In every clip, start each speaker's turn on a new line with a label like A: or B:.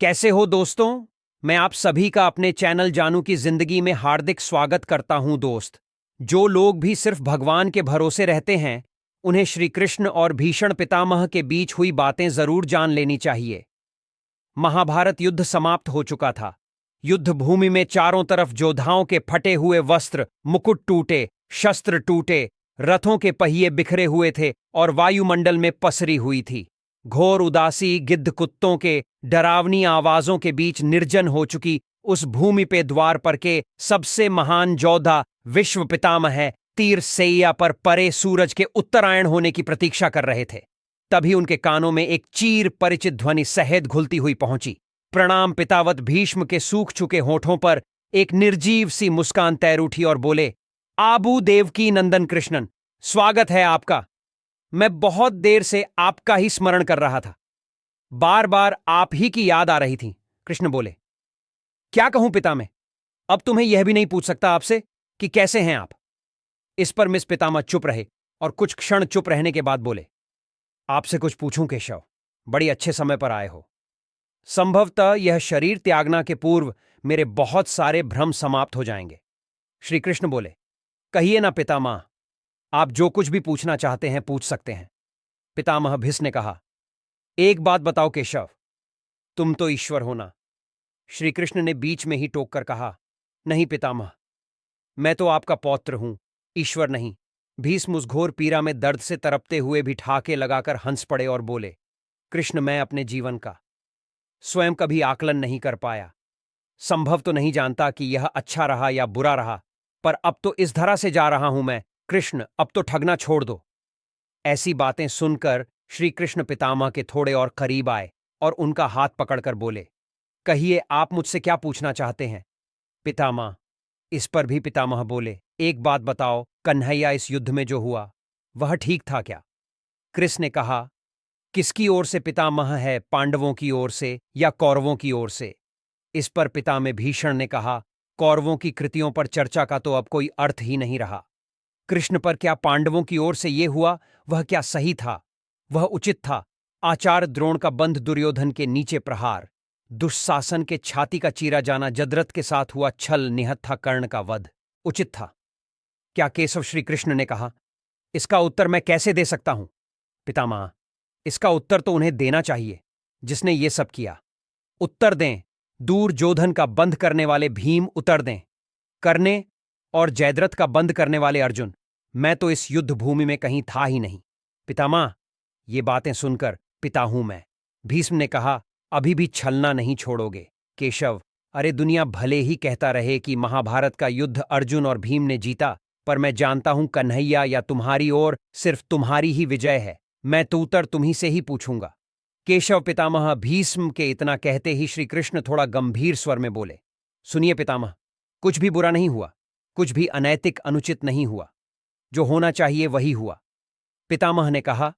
A: कैसे हो दोस्तों। मैं आप सभी का अपने चैनल जानू की जिंदगी में हार्दिक स्वागत करता हूं दोस्त। जो लोग भी सिर्फ भगवान के भरोसे रहते हैं उन्हें श्री कृष्ण और भीषण पितामह के बीच हुई बातें जरूर जान लेनी चाहिए। महाभारत युद्ध समाप्त हो चुका था। युद्ध भूमि में चारों तरफ योद्धाओं के फटे हुए वस्त्र, मुकुट टूटे, शस्त्र टूटे, रथों के पहिए बिखरे हुए थे और वायुमंडल में पसरी हुई थी। घोर उदासी गिद्ध कुत्तों के डरावनी आवाजों के बीच निर्जन हो चुकी उस भूमि पे द्वार पर के सबसे महान योद्धा विश्व पितामह तीर सैया पर परे सूरज के उत्तरायण होने की प्रतीक्षा कर रहे थे। तभी उनके कानों में एक चीर परिचित ध्वनि सहेद घुलती हुई पहुंची। प्रणाम पितावत भीष्म के सूख चुके होठों पर एक निर्जीव सी मुस्कान तैर उठी और बोले, आबू देवकी नंदन कृष्णन, स्वागत है आपका। मैं बहुत देर से आपका ही स्मरण कर रहा था। बार बार आप ही की याद आ रही थी। कृष्ण बोले, क्या कहूं पितामह, अब तुम्हें यह भी नहीं पूछ सकता आपसे कि कैसे हैं आप। इस पर मिस पितामह चुप रहे और कुछ क्षण चुप रहने के बाद बोले, आपसे कुछ पूछूं केशव, बड़ी अच्छे समय पर आए हो। संभवतः यह शरीर त्यागना के पूर्व मेरे बहुत सारे भ्रम समाप्त हो जाएंगे। श्री कृष्ण बोले, कहिए ना पितामह, आप जो कुछ भी पूछना चाहते हैं पूछ सकते हैं। पितामह भिस ने कहा, एक बात बताओ केशव, तुम तो ईश्वर हो ना। श्री कृष्ण ने बीच में ही टोक कर कहा, नहीं पितामह, मैं तो आपका पौत्र हूं, ईश्वर नहीं। भीष्म उस घोर पीड़ा में दर्द से तड़पते हुए भी ठाके लगाकर हंस पड़े और बोले, कृष्ण, मैं अपने जीवन का स्वयं कभी आकलन नहीं कर पाया। संभव तो नहीं जानता कि यह अच्छा रहा या बुरा रहा, पर अब तो इस धरा से जा रहा हूं मैं। कृष्ण, अब तो ठगना छोड़ दो। ऐसी बातें सुनकर श्री कृष्ण पितामह के थोड़े और करीब आए और उनका हाथ पकड़कर बोले, कहिए आप मुझसे क्या पूछना चाहते हैं। पितामह। इस पर भी पितामह बोले, एक बात बताओ, कन्हैया इस युद्ध में जो हुआ वह ठीक था क्या। कृष्ण ने कहा, किसकी ओर से पितामह है, पांडवों की ओर से या कौरवों की ओर से। इस पर पितामह भीषण ने कहा, कौरवों की कृतियों पर चर्चा का तो अब कोई अर्थ ही नहीं रहा। कृष्ण पर क्या पांडवों की ओर से यह हुआ वह क्या सही था, वह उचित था। आचार्य द्रोण का बंध दुर्योधन के नीचे प्रहार, दुःशासन के छाती का चीरा जाना, जदरथ के साथ हुआ छल, निहत था कर्ण का वध, उचित था क्या केशव। श्री कृष्ण ने कहा, इसका उत्तर मैं कैसे दे सकता हूं पितामह। इसका उत्तर तो उन्हें देना चाहिए जिसने ये सब किया। उत्तर दें, दुर्योधन का बंध करने वाले भीम उतर दें, करने और जयद्रथ का बंध करने वाले अर्जुन। मैं तो इस युद्ध भूमि में कहीं था ही नहीं। पितामह, ये बातें सुनकर पिता हूं मैं। भीष्म ने कहा, अभी भी छलना नहीं छोड़ोगे केशव। अरे दुनिया भले ही कहता रहे कि महाभारत का युद्ध अर्जुन और भीम ने जीता, पर मैं जानता हूं कन्हैया या तुम्हारी ओर सिर्फ तुम्हारी ही विजय है। मैं तो उत्तर तुम्ही से ही पूछूंगा केशव। पितामह भीष्म के इतना कहते ही श्री कृष्ण थोड़ा गंभीर स्वर में बोले, सुनिए पितामह, कुछ भी बुरा नहीं हुआ, कुछ भी अनैतिक अनुचित नहीं हुआ, जो होना चाहिए वही हुआ। पितामह ने कहा,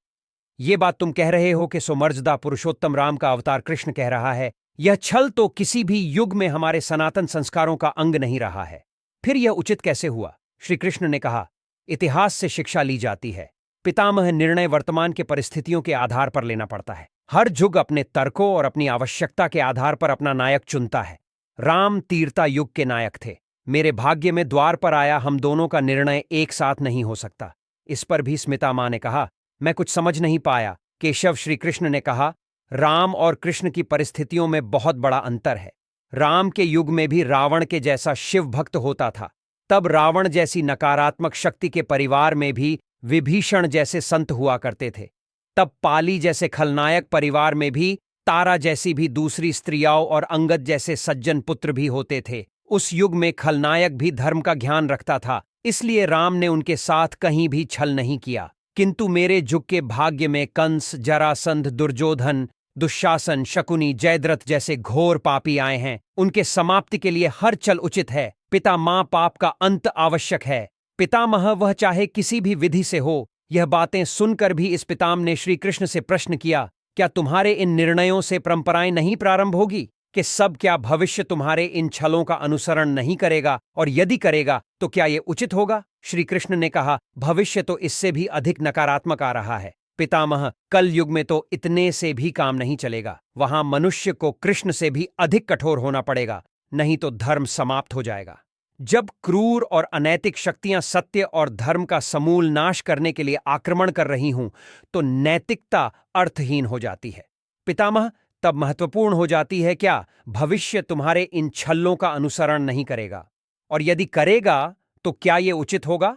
A: यह बात तुम कह रहे हो कि सुमर्जदा पुरुषोत्तम राम का अवतार कृष्ण कह रहा है। यह छल तो किसी भी युग में हमारे सनातन संस्कारों का अंग नहीं रहा है। फिर यह उचित कैसे हुआ। श्री कृष्ण ने कहा, इतिहास से शिक्षा ली जाती है पितामह। निर्णय वर्तमान के परिस्थितियों के आधार पर लेना पड़ता है। हर युग अपने तर्कों और अपनी आवश्यकता के आधार पर अपना नायक चुनता है। राम तीरता युग के नायक थे। मेरे भाग्य में द्वार पर आया हम दोनों का निर्णय एक साथ नहीं हो सकता। इस पर भी स्मिता मां ने कहा, मैं कुछ समझ नहीं पाया केशव। श्री कृष्ण ने कहा, राम और कृष्ण की परिस्थितियों में बहुत बड़ा अंतर है। राम के युग में भी रावण के जैसा शिव भक्त होता था। तब रावण जैसी नकारात्मक शक्ति के परिवार में भी विभीषण जैसे संत हुआ करते थे। तब पाली जैसे खलनायक परिवार में भी तारा जैसी भी दूसरी स्त्रियां और अंगद जैसे सज्जन पुत्र भी होते थे। उस युग में खलनायक भी धर्म का ज्ञान रखता था, इसलिए राम ने उनके साथ कहीं भी छल नहीं किया। किंतु मेरे युग के भाग्य में कंस, जरासंध, दुर्योधन, दुशासन, शकुनी, जयद्रथ जैसे घोर पापी आए हैं। उनके समाप्ति के लिए हर छल उचित है। पिता मां पाप का अंत आवश्यक है। पितामह, वह चाहे किसी भी विधि से हो। यह बातें सुनकर भी इस पिताम ने श्री कृष्ण से प्रश्न किया, क्या तुम्हारे इन निर्णयों से परंपराएं नहीं प्रारंभ होगी कि सब क्या भविष्य तुम्हारे इन छलों का अनुसरण नहीं करेगा, और यदि करेगा तो क्या यह उचित होगा। श्री कृष्ण ने कहा, भविष्य तो इससे भी अधिक नकारात्मक आ रहा है पितामह, कल युग में तो इतने से भी काम नहीं चलेगा। वहां मनुष्य को कृष्ण से भी अधिक कठोर होना पड़ेगा, नहीं तो धर्म समाप्त हो जाएगा। जब क्रूर और अनैतिक शक्तियां सत्य और धर्म का समूल नाश करने के लिए आक्रमण कर रही हूं, तो नैतिकता अर्थहीन हो जाती है। पितामह, तब महत्वपूर्ण हो जाती है क्या भविष्य तुम्हारे इन छल्लों का अनुसरण नहीं करेगा, और यदि करेगा तो क्या यह उचित होगा?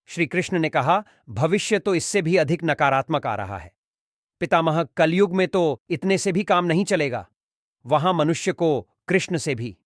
A: श्री कृष्ण ने कहा, भविष्य तो इससे भी अधिक नकारात्मक आ रहा है। पितामह, कलयुग में तो इतने से भी काम नहीं चलेगा। वहां मनुष्य को कृष्ण से भी